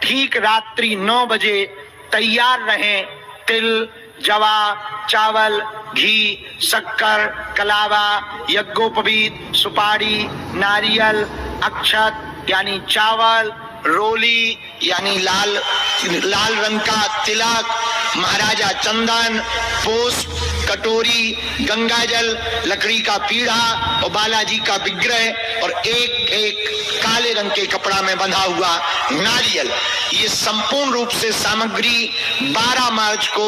ठीक रात्रि 9 बजे तैयार रहें। तिल, जवा, चावल, घी, शक्कर, कलावा, यज्ञोपवीत, सुपारी, नारियल, अक्षत यानी चावल, रोली यानी लाल रंग का तिलक, महाराजा चंदन, पुष्प, कटोरी, गंगाजल, लकड़ी का पीढ़ा और बालाजी का विग्रह और एक एक काले रंग के कपड़ा में बंधा हुआ नारियल। ये संपूर्ण रूप से सामग्री 12 मार्च को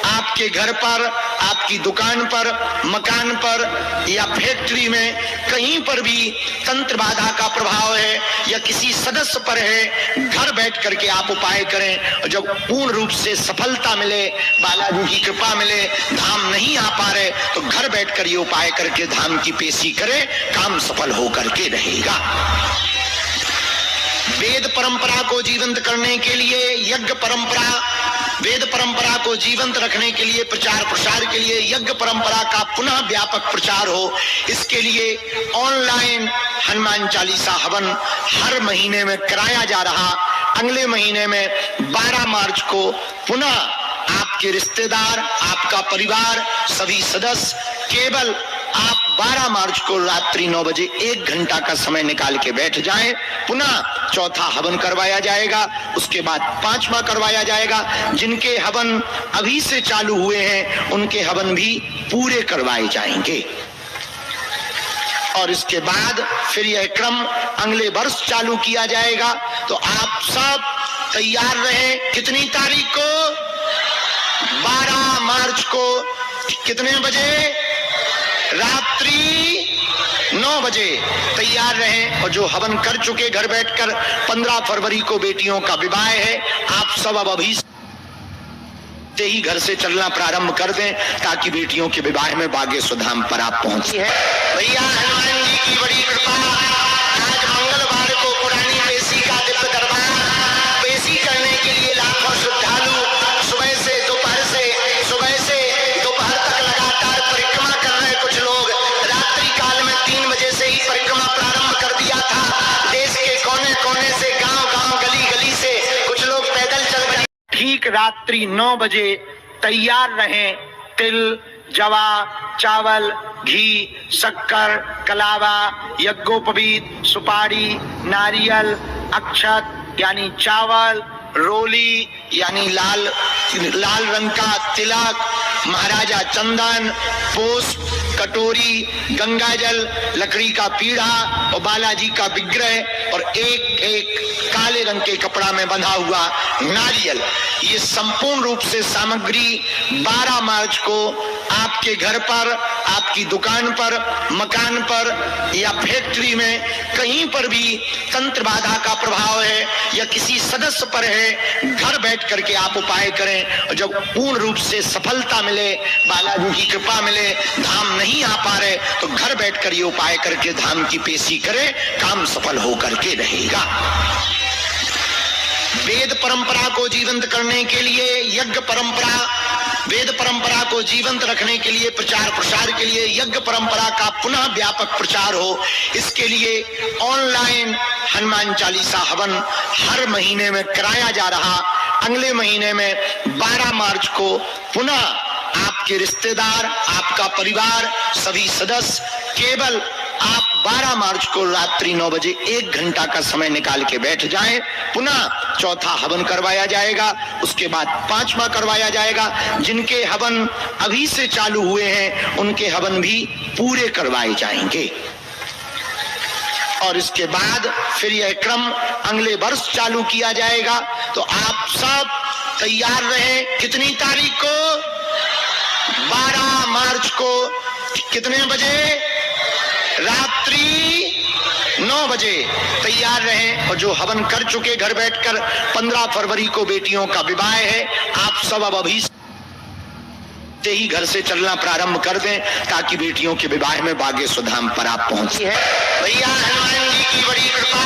आपके घर पर, आपकी दुकान पर, मकान पर या फैक्ट्री में कहीं पर भी तंत्र बाधा का प्रभाव है या किसी सदस्य पर है, घर बैठ करके आप उपाय करें। और जब पूर्ण रूप से सफलता मिले, बालाजी की कृपा मिले, धाम नहीं आ पा रहे तो घर बैठ कर ये उपाय करके धाम की पेशी करें, काम सफल होकर के रहेगा। वेद परंपरा को जीवंत करने के लिए यज्ञ परंपरा, वेद परंपरा को जीवंत रखने के लिए, प्रचार प्रसार के लिए यज्ञ परंपरा का पुनः व्यापक प्रचार हो, इसके लिए ऑनलाइन हनुमान चालीसा हवन हर महीने में कराया जा रहा। अगले महीने में 12 मार्च को पुनः आपके रिश्तेदार, आपका परिवार, सभी सदस्य केवल आप 12 मार्च को रात्रि 9 बजे 1 घंटा का समय निकाल के बैठ जाएं। पुनः चौथा हवन करवाया जाएगा, उसके बाद 5वां करवाया जाएगा। जिनके हवन अभी से चालू हुए हैं उनके हवन भी पूरे करवाए जाएंगे और इसके बाद फिर यह क्रम अगले वर्ष चालू किया जाएगा। तो आप सब तैयार रहें। कितनी तारीख को? 12 मार्च को। कितने बजे? रात्रि 9 बजे तैयार रहें। और जो हवन कर चुके घर बैठकर, 15 फरवरी को बेटियों का विवाह है, आप सब अब अभी से ही घर से चलना प्रारंभ कर दें ताकि बेटियों के विवाह में बागेश्वर धाम पर आप पहुंची है। भैया हनुमान जी की बड़ी कृपा, आज मंगलवार को पुरानी पेशी का दिव्य दरबार पेशी करने के लिए लाखों श्रद्धालु सुबह से दोपहर तक लगातार परिक्रमा कर रहे। कुछ लोग रात्रि काल में 3 बजे से ही परिक्रमा प्रारंभ कर दिया था। देश के कोने कोने से, गांव गली गली से कुछ लोग पैदल चल रहे। ठीक रात्रि 9 बजे तैयार रहें। तिल, जवा, चावल, घी, शक्कर, कलावा, यज्ञोपवीत, सुपारी, नारियल, अक्षत यानी चावल, रोली यानी लाल रंग का तिलक, महाराजा चंदन, पुष्प, कटोरी, गंगाजल, लकड़ी का पीढ़ा और बालाजी का विग्रह और एक एक काले रंग के कपड़ा में बंधा हुआ नारियल। ये संपूर्ण रूप से सामग्री 12 मार्च को आपके घर पर, आपकी दुकान पर, मकान पर या फैक्ट्री में कहीं पर भी तंत्र बाधा का प्रभाव है या किसी सदस्य पर है, घर बैठ करके आप उपाय करें। और जब पूर्ण रूप से सफलता मिले, बालाजी की कृपा मिले, धाम नहीं आ पा रहे तो घर बैठ कर ये उपाय करके धाम की पेशी करें, काम सफल होकर के रहेगा। वेद परंपरा को जीवंत करने के लिए यज्ञ परंपरा, वेद परंपरा को जीवंत रखने के लिए, प्रचार प्रसार के लिए यज्ञ परंपरा का पुनः व्यापक प्रचार हो, इसके लिए ऑनलाइन हनुमान चालीसा हवन हर महीने में कराया जा रहा। अगले महीने में 12 मार्च को पुनः आपके रिश्तेदार, आपका परिवार, सभी सदस्य केवल आप 12 मार्च को रात्रि 9 बजे 1 घंटा का समय निकाल के बैठ जाएं। पुनः चौथा हवन करवाया जाएगा, उसके बाद 5वां करवाया जाएगा। जिनके हवन अभी से चालू हुए हैं उनके हवन भी पूरे करवाए जाएंगे और इसके बाद फिर यह क्रम अगले वर्ष चालू किया जाएगा। तो आप सब तैयार रहें। कितनी तारीख को? 12 मार्च को। कितने बजे? रात्रि 9 बजे तैयार रहें। और जो हवन कर चुके घर बैठकर, 15 फरवरी को बेटियों का विवाह है, आप सब अब अभी से ही घर से चलना प्रारंभ कर दें ताकि बेटियों के विवाह में बागेश्वर धाम पर आप पहुंची है। भैया हनुमान जी की बड़ी कृपा,